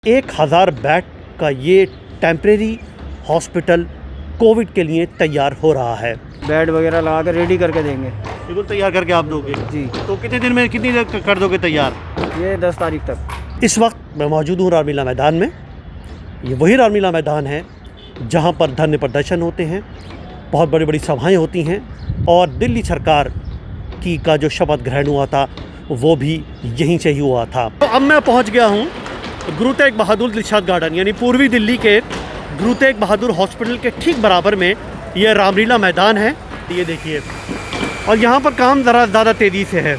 1000 bed का ये temporary hospital Covid के लिए तैयार हो रहा है। बेड वगैरह लगा कर रेडी करके देंगे। बिल्कुल तैयार करके आप दोगे जी। तो कितने दिन में कितनी देर कर दोगे तैयार? ये 10 तारीख तक। इस वक्त मैं मौजूद हूँ रामलीला मैदान में। ये वही रामलीला मैदान है जहाँ पर धरने प्रदर्शन होते हैं, बहुत बड़ी बड़ी सभाएं होती हैं और दिल्ली सरकार की का जो शपथ ग्रहण हुआ था वो भी यहीं से ही हुआ था। तो अब मैं पहुँच गया हूँ गुरु तेग बहादुर दिलशाद गार्डन, यानी पूर्वी दिल्ली के गुरु तेग बहादुर हॉस्पिटल के ठीक बराबर में ये रामलीला मैदान है। ये देखिए, और यहाँ पर काम ज़रा ज़्यादा तेज़ी से है।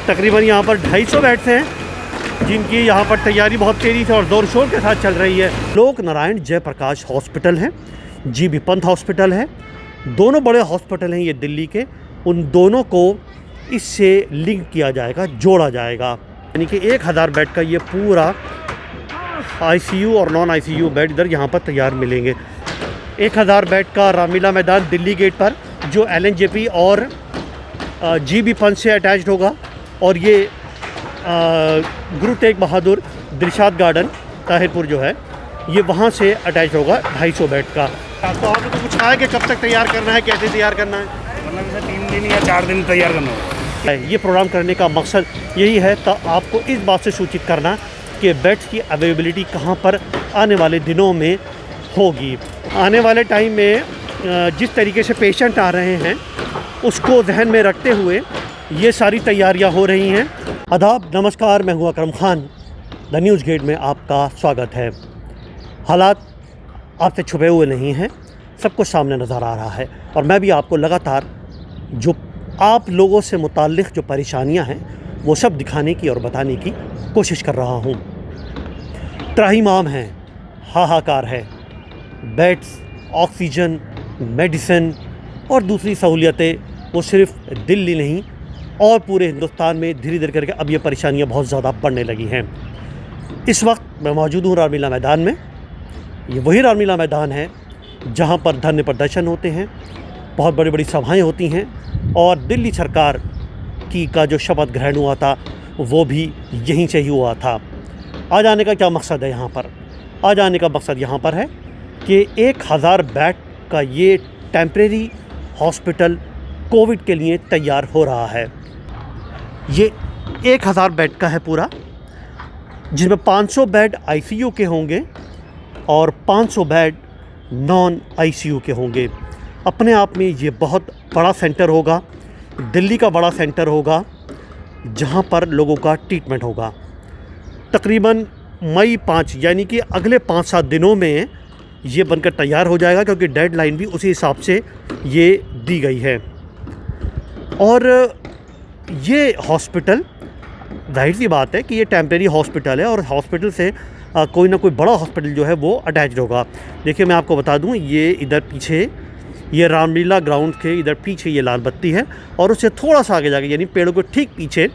तकरीबन यहाँ पर 250 बेड्स हैं जिनकी यहाँ पर तैयारी बहुत तेज़ी से और ज़ोर शोर के साथ चल रही है। लोक नारायण जयप्रकाश हॉस्पिटल है, जीबी पंत हॉस्पिटल है, दोनों बड़े हॉस्पिटल हैं ये दिल्ली के। उन दोनों को इससे लिंक किया जाएगा, जोड़ा जाएगा, यानी कि 1000 बेड का ये पूरा आईसीयू और नॉन आईसीयू बेड इधर यहाँ पर तैयार मिलेंगे। 1000 बेड का रामलीला मैदान दिल्ली गेट पर जो एलएनजेपी और जीबी पंत से अटैच्ड होगा, और ये गुरु तेग बहादुर दिलशाद गार्डन ताहिरपुर जो है ये वहाँ से अटैच होगा 250 बेड का। तो आपने तो पूछा है कि कब तक तैयार करना है, कैसे तैयार करना है? मतलब इसे 3 दिन या 4 दिन तैयार करना होगा। ये प्रोग्राम करने का मकसद यही है, तो आपको इस बात से सूचित करना कि बेड्स की अवेलेबिलिटी कहाँ पर आने वाले दिनों में होगी। आने वाले टाइम में जिस तरीके से पेशेंट आ रहे हैं उसको ध्यान में रखते हुए ये सारी तैयारियां हो रही हैं। आदाब, नमस्कार, मैं हूं Akram Khan. The news gate में आपका स्वागत है। हालात आपसे छुपे हुए नहीं हैं, सब कुछ सामने नज़र आ रहा है और मैं भी आपको लगातार जो आप लोगों से मुताल्लिक़ जो परेशानियां हैं वो सब दिखाने की और बताने की कोशिश कर रहा हूं। त्राहिमाम है, हाहाकार है। बेड्स, ऑक्सीजन, मेडिसिन और दूसरी सहूलियतें वो सिर्फ दिल्ली नहीं और पूरे हिंदुस्तान में धीरे धीरे करके अब ये परेशानियां बहुत ज़्यादा बढ़ने लगी हैं। इस वक्त मैं मौजूद हूँ रामलीला मैदान में। ये वही रामलीला मैदान है जहाँ पर धरने प्रदर्शन होते हैं, बहुत बड़ी बड़ी सभाएं होती हैं और दिल्ली सरकार की का जो शपथ ग्रहण हुआ था वो भी यहीं से ही हुआ था। आज आने का क्या मकसद है यहाँ पर? आज आने का मकसद यहाँ पर है कि 1000 बेड का ये टेम्परेरी हॉस्पिटल कोविड के लिए तैयार हो रहा है। ये 1000 बेड का है पूरा, जिसमें 500 बेड आईसीयू के होंगे और 500 बेड नॉन आईसीयू के होंगे। अपने आप में ये बहुत बड़ा सेंटर होगा, दिल्ली का बड़ा सेंटर होगा जहाँ पर लोगों का ट्रीटमेंट होगा। तकरीबन मई 5 यानी कि अगले 5-7 दिनों में ये बनकर तैयार हो जाएगा, क्योंकि डेडलाइन भी उसी हिसाब से ये दी गई है। और ये हॉस्पिटल, जाहिर सी बात है कि ये टेम्परेरी हॉस्पिटल है और हॉस्पिटल से कोई ना कोई बड़ा हॉस्पिटल जो है वो अटैच्ड होगा। देखिए, मैं आपको बता दूं, ये इधर पीछे ये रामलीला ग्राउंड के इधर पीछे ये लाल बत्ती है और उससे थोड़ा सा आगे जाके यानी पेड़ों के ठीक पीछे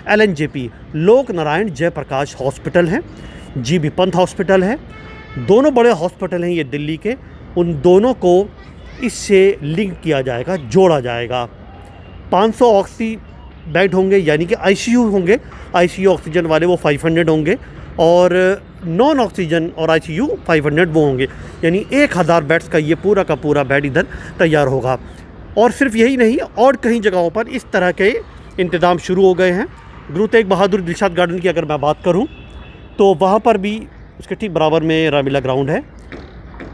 एलएनजेपी लोक नारायण जयप्रकाश हॉस्पिटल है, जीबी पंत हॉस्पिटल है, दोनों बड़े हॉस्पिटल हैं ये दिल्ली के। उन दोनों को इससे लिंक किया जाएगा, जोड़ा जाएगा। 500 ऑक्सी बेड होंगे, यानी कि आईसीयू होंगे। आईसीयू ऑक्सीजन वाले वो 500 होंगे और नॉन ऑक्सीजन और आईसीयू 500 वो होंगे, यानी 1000 बेड्स का ये पूरा का पूरा बेड इधर तैयार होगा। और सिर्फ यही नहीं, और कई जगहों पर इस तरह के इंतज़ाम शुरू हो गए हैं। गुरु तेग बहादुर दिलशाद गार्डन की अगर मैं बात करूं तो वहाँ पर भी उसके ठीक बराबर में रामलीला ग्राउंड है।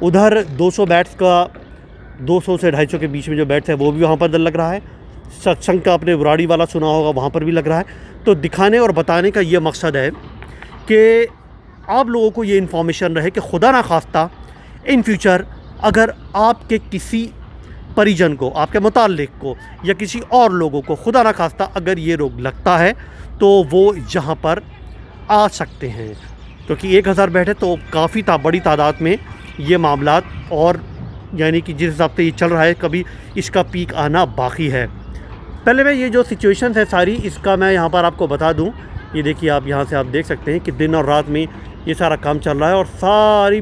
उधर 200 बेड्स का 200 से 250 के बीच में जो बेड्स है वो भी वहाँ पर लग रहा है। सत्संग का आपने बुराड़ी वाला सुना होगा, वहाँ पर भी लग रहा है। तो दिखाने और बताने का ये मकसद है कि आप लोगों को ये इन्फॉर्मेशन रहे कि खुदा ना खास्ता इन फ्यूचर अगर आपके किसी परिजन को, आपके मुताल्लिक को या किसी और लोगों को खुदा ना खास्ता अगर ये रोग लगता है तो वो यहाँ पर आ सकते हैं, क्योंकि 1000 बेड है तो काफ़ी बड़ी तादाद में ये मामलात, और यानी कि जिस हिसाब से ये चल रहा है कभी इसका पीक आना बाकी है। पहले मैं ये जो सिचुएशन है सारी इसका मैं यहाँ पर आपको बता दूँ। ये देखिए, आप यहाँ से आप देख सकते हैं कि दिन और रात में ये सारा काम चल रहा है और सारी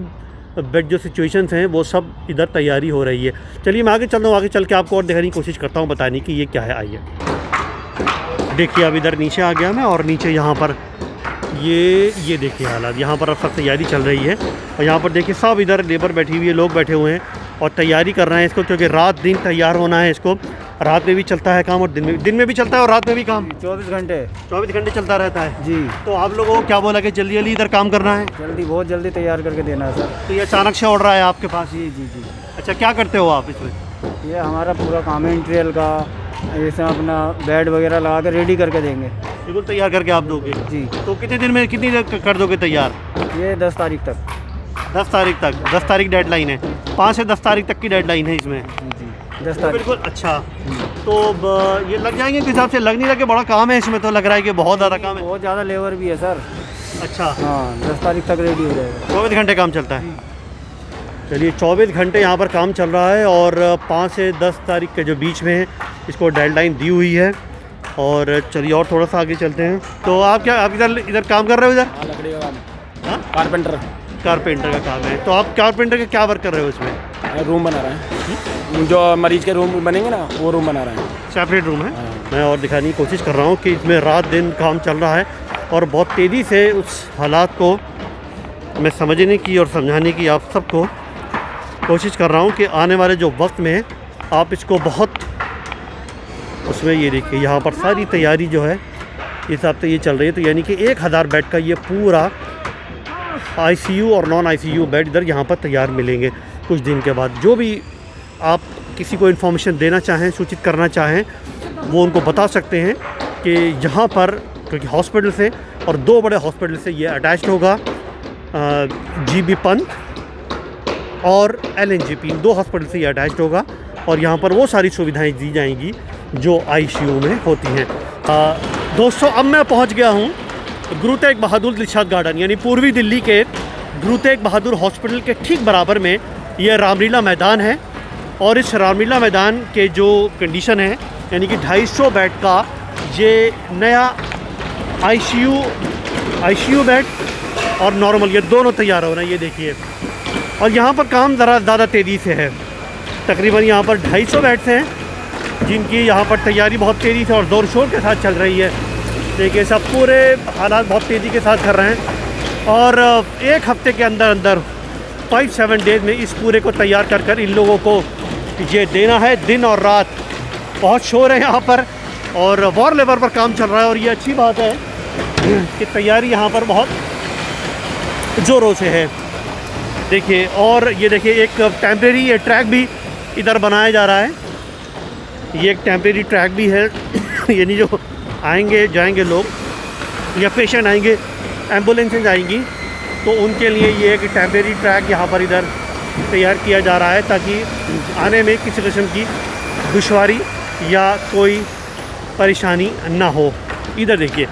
बेड जो सिचुएशंस हैं वो सब इधर तैयारी हो रही है। चलिए मैं आगे चलता हूँ, आगे चल के आपको और दिखाने की कोशिश करता हूँ, बताने की ये क्या है। आइए देखिए, अब इधर नीचे आ गया मैं और नीचे यहाँ पर ये देखिए हालात, यहाँ पर अब सब तैयारी चल रही है और यहाँ पर देखिए सब इधर लेबर बैठी हुई है, लोग बैठे हुए हैं और तैयारी कर रहे हैं इसको, क्योंकि रात दिन तैयार होना है इसको। रात में भी चलता है काम और दिन में भी चलता है और रात में भी काम 24 घंटे चलता रहता है जी। तो आप लोगों को क्या बोला कि जल्दी जल्दी इधर काम करना है? जल्दी, बहुत जल्दी तैयार करके देना है सर। तो ये अचानक से ऑर्डर आया आपके पास? जी जी जी। अच्छा, क्या करते हो आप इसमें? ये हमारा पूरा काम है इंटीरियर का, जैसे अपना बेड वगैरह लगा के रेडी करके देंगे। बिल्कुल तैयार करके आप दोगे जी। तो कितने दिन में, कितनी देर कर दोगे तैयार? ये 10 तारीख तक। 10 तारीख तक? 10 तारीख डेडलाइन है, 5 से 10 तारीख तक की डेडलाइन है इसमें। जी 10 तो तारीख। बिल्कुल। अच्छा, तो ये लग जाएंगे किस हिसाब से? लग नहीं लगे, बड़ा काम है इसमें, तो लग रहा है कि बहुत ज़्यादा काम है। बहुत ज़्यादा लेबर भी है सर। अच्छा हाँ, 10 तारीख तक रेडी हो जाएगा। 24 घंटे काम चलता है? चलिए, 24 घंटे यहाँ पर काम चल रहा है और 5 से 10 तारीख के जो बीच में है इसको डेडलाइन दी हुई है। और चलिए और थोड़ा सा आगे चलते हैं। तो आप इधर काम कर रहे हो? इधर लकड़ी का काम। हाँ, कारपेंटर का काम है। तो आप कारपेंटर का क्या वर्क कर रहे हो इसमें? रूम बना रहे हैं, जो मरीज के रूम बनेंगे ना, वो रूम बना रहे हैं। सेपरेट रूम है। मैं और दिखाने की कोशिश कर रहा हूँ कि इसमें रात दिन काम चल रहा है और बहुत तेज़ी से उस हालात को मैं समझने की और समझाने की आप सबको कोशिश कर रहा हूँ कि आने वाले जो वक्त में आप इसको बहुत उसमें, ये देखिए यहाँ पर सारी तैयारी जो है इस हिसाब से ये चल रही है। तो यानी कि 1000 बेड का ये पूरा आईसीयू और नॉन आईसीयू बेड इधर यहाँ पर तैयार मिलेंगे कुछ दिन के बाद। जो भी आप किसी को इन्फॉर्मेशन देना चाहें, सूचित करना चाहें, वो उनको बता सकते हैं कि यहाँ पर, क्योंकि हॉस्पिटल से और 2 बड़े हॉस्पिटल से ये अटैच्ड होगा, जीबी पंत और एलएनजेपी, 2 हॉस्पिटल से ये अटैच्ड होगा और यहाँ पर वो सारी सुविधाएं दी जाएंगी जो आईसीयू में होती हैं। दोस्तों, अब मैं पहुँच गया हूँ गुरु तेग बहादुर दिलशाद गार्डन, यानी पूर्वी दिल्ली के गुरु तेग बहादुर हॉस्पिटल के ठीक बराबर में ये रामलीला मैदान है। और इस रामलीला मैदान के जो कंडीशन है, यानी कि 250 बेड का ये नया आईसीयू बेड और नॉर्मल, ये दोनों तैयार हो रहे हैं, ये देखिए। और यहाँ पर काम ज़रा ज़्यादा तेज़ी से है। तकरीबन यहाँ पर 250 बेड्स हैं जिनकी यहाँ पर तैयारी बहुत तेज़ी से और ज़ोर शोर के साथ चल रही है। देखिए, सब पूरे हालात बहुत तेज़ी के साथ कर रहे हैं और 1 हफ्ते के अंदर 5-7 डेज़ में इस पूरे को तैयार कर इन लोगों को ये देना है। दिन और रात बहुत शोर है यहाँ पर और वॉर लेबर पर काम चल रहा है और ये अच्छी बात है कि तैयारी यहाँ पर बहुत ज़ोरों से है। देखिए, और ये देखिए एक टेम्परेरी ये ट्रैक भी इधर बनाया जा रहा है। ये एक टेम्परेरी ट्रैक भी है यानी जो आएंगे जाएंगे लोग या पेशेंट आएंगे, एम्बुलेंसेज आएंगी, तो उनके लिए ये एक टेम्परेरी ट्रैक यहाँ पर इधर तैयार किया जा रहा है ताकि आने में किसी किस्म की दुश्वारी या कोई परेशानी ना हो। इधर देखिए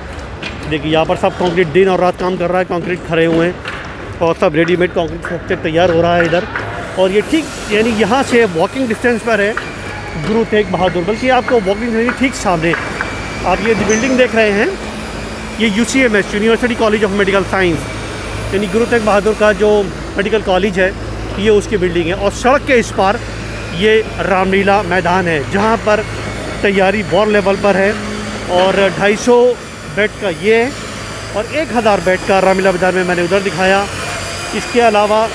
यहाँ पर सब कंक्रीट दिन और रात काम कर रहा है, कंक्रीट खड़े हुए हैं और सब रेडीमेड कंक्रीट स्ट्रक्चर तैयार हो रहा है इधर। और ये ठीक यानी यहाँ से वॉकिंग डिस्टेंस पर है गुरु तेग बहादुर, बल्कि आपको वॉकिंग नहीं, ठीक सामने आप ये बिल्डिंग देख रहे हैं, ये UCMS university college of medical science, यानी गुरु तेग बहादुर का जो मेडिकल कॉलेज है ये उसकी बिल्डिंग है। और सड़क के इस पार ये रामलीला मैदान है जहाँ पर तैयारी वॉर लेवल पर है और 250 बेड का ये है और 1000 बेड का रामलीला मैदान में मैंने उधर दिखाया। इसके अलावा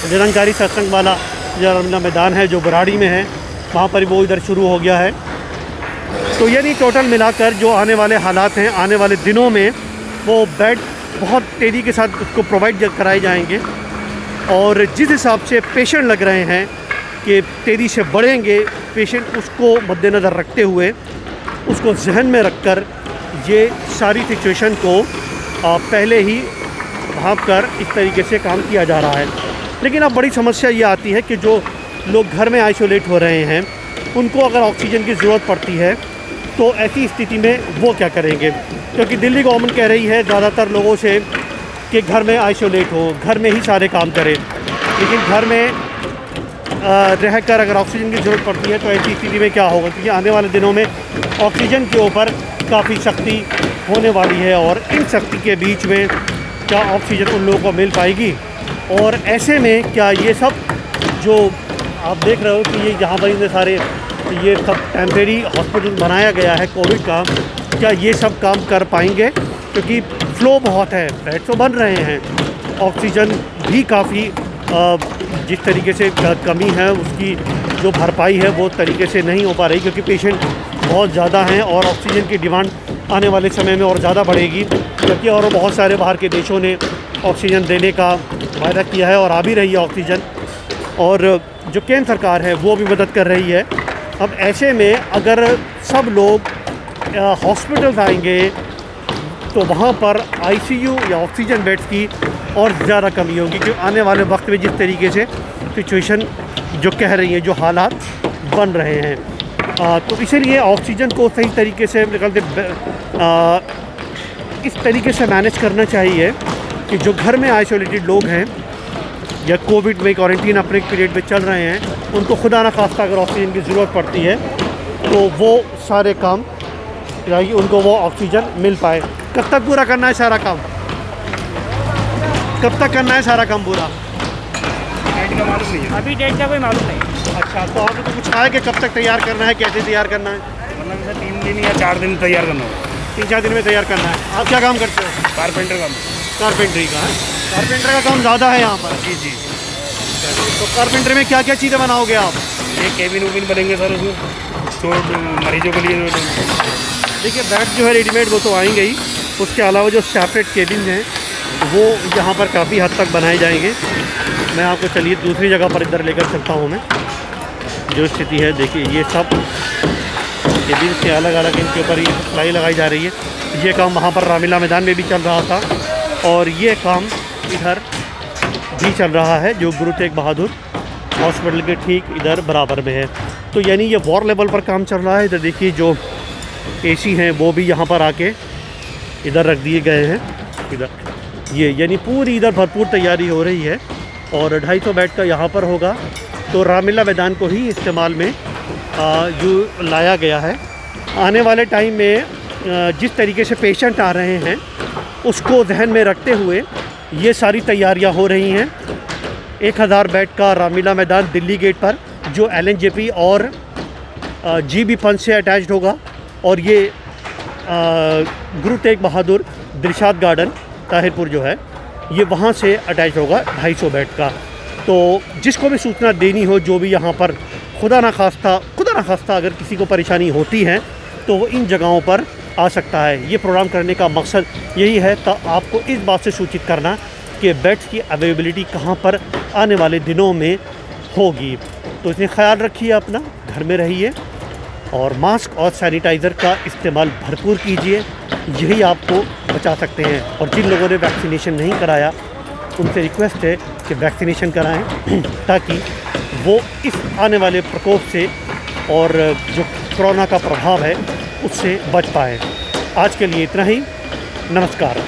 निरंकारी सत्संग वाला जो रामलीला मैदान है जो बराड़ी में है, वहाँ पर वो इधर शुरू हो गया है। तो यानी टोटल मिलाकर जो आने वाले हालात हैं, आने वाले दिनों में वो बेड बहुत तेज़ी के साथ उसको प्रोवाइड कराए जाएंगे और जिस हिसाब से पेशेंट लग रहे हैं कि तेज़ी से बढ़ेंगे पेशेंट, उसको मद्देनज़र रखते हुए, उसको जहन में रखकर ये सारी सिचुएशन को पहले ही भाप कर इस तरीके से काम किया जा रहा है। लेकिन अब बड़ी समस्या ये आती है कि जो लोग घर में आइसोलेट हो रहे हैं उनको अगर ऑक्सीजन की ज़रूरत पड़ती है तो ऐसी स्थिति में वो क्या करेंगे, क्योंकि दिल्ली गवर्नमेंट कह रही है ज़्यादातर लोगों से कि घर में आइसोलेट हो, घर में ही सारे काम करें। लेकिन घर में रहकर अगर ऑक्सीजन की ज़रूरत पड़ती है तो ऐसी स्थिति में क्या होगा, क्योंकि आने वाले दिनों में ऑक्सीजन के ऊपर काफ़ी सख्ती होने वाली है और इन सख्ती के बीच में क्या ऑक्सीजन उन लोगों को मिल पाएगी। और ऐसे में क्या ये सब जो आप देख रहे हो कि ये यहाँ पर इतने सारे ये सब टेम्परेरी हॉस्पिटल बनाया गया है कोविड का, क्या ये सब काम कर पाएंगे, क्योंकि फ़्लो बहुत है, बेड तो बन रहे हैं, ऑक्सीजन भी काफ़ी जिस तरीके से कमी है उसकी जो भरपाई है वो तरीके से नहीं हो पा रही, क्योंकि पेशेंट बहुत ज़्यादा हैं और ऑक्सीजन की डिमांड आने वाले समय में और ज़्यादा बढ़ेगी, क्योंकि और बहुत सारे बाहर के देशों ने ऑक्सीजन देने का वायदा किया है और आ भी रही है ऑक्सीजन, और जो केंद्र सरकार है वो भी मदद कर रही है। अब ऐसे में अगर सब लोग हॉस्पिटल्स आएंगे तो वहाँ पर आईसीयू या ऑक्सीजन बेड्स की और ज़्यादा कमी होगी, क्योंकि आने वाले वक्त में जिस तरीके से सिचुएशन जो कह रही है, जो हालात बन रहे हैं, तो इसीलिए ऑक्सीजन को सही तरीके से इस तरीके से मैनेज करना चाहिए कि जो घर में आइसोलेटेड लोग हैं या कोविड में क्वारंटीन अपने पीरियड में चल रहे हैं, उनको खुदा न खास्ता अगर ऑक्सीजन की ज़रूरत पड़ती है तो वो सारे काम यानी उनको वो ऑक्सीजन मिल पाए। कब तक पूरा करना है सारा काम? कब तक करना है सारा काम पूरा? डेट का मालूम नहीं है, अभी डेट का कोई मालूम नहीं। अच्छा, तो आपने तो कुछ है कि कब तक तैयार करना है, कैसे तैयार करना है? मतलब जैसे 3 दिन या 4 दिन तैयार करना होगा। 3-4 दिन में तैयार करना है। आप क्या काम करते हो? कारपेंटर काम। कारपेंट्री का है? कारपेंटर का काम ज़्यादा है यहाँ पर? जी जी। तो कारपेंटर में क्या क्या चीज़ें बनाओगे आप? ये केबिन वेबिन बनेंगे सर, उसमें तो मरीजों के लिए। देखिए बेड जो है रेडीमेड वो तो आएंगे ही, उसके अलावा जो सेपरेट केबिन हैं वो यहाँ पर काफ़ी हद तक बनाए जाएंगे। मैं आपको चलिए दूसरी जगह पर इधर लेकर चलता हूँ। मैं जो स्थिति है देखिए, ये सब केबिन से अलग अलग इनके ऊपर ये प्लाई लगाई जा रही है। ये काम वहाँ पर रामलीला मैदान में भी चल रहा था और ये काम इधर भी चल रहा है जो गुरु तेग बहादुर हॉस्पिटल के ठीक इधर बराबर में है। तो यानी ये वॉर लेवल पर काम चल रहा है। इधर देखिए जो एसी हैं वो भी यहाँ पर आके इधर रख दिए गए हैं। इधर ये यानी पूरी इधर भरपूर तैयारी हो रही है और 250 बेड का यहाँ पर होगा। तो रामलीला मैदान को ही इस्तेमाल में जो लाया गया है। आने वाले टाइम में जिस तरीके से पेशेंट आ रहे हैं उसको ध्यान में रखते हुए ये सारी तैयारियां हो रही हैं। 1000 बेड का रामलीला मैदान दिल्ली गेट पर जो LNJP और GB पंच से अटैच्ड होगा और ये गुरु तेग बहादुर दिलशाद गार्डन ताहिरपुर जो है ये वहाँ से अटैच होगा 250 बेड का। तो जिसको भी सूचना देनी हो, जो भी यहाँ पर खुदा ना खास्ता अगर किसी को परेशानी होती है तो वो इन जगहों पर आ सकता है। ये प्रोग्राम करने का मकसद यही है आपको इस बात से सूचित करना कि बेड्स की अवेलेबिलिटी कहाँ पर आने वाले दिनों में होगी। तो इसमें ख्याल रखिए, अपना घर में रहिए और मास्क और सैनिटाइज़र का इस्तेमाल भरपूर कीजिए। यही आपको बचा सकते हैं। और जिन लोगों ने वैक्सीनेशन नहीं कराया उनसे रिक्वेस्ट है कि वैक्सीनेशन कराएं ताकि वो इस आने वाले प्रकोप से और जो कोरोना का प्रभाव है उससे बच पाए। आज के लिए इतना ही। नमस्कार।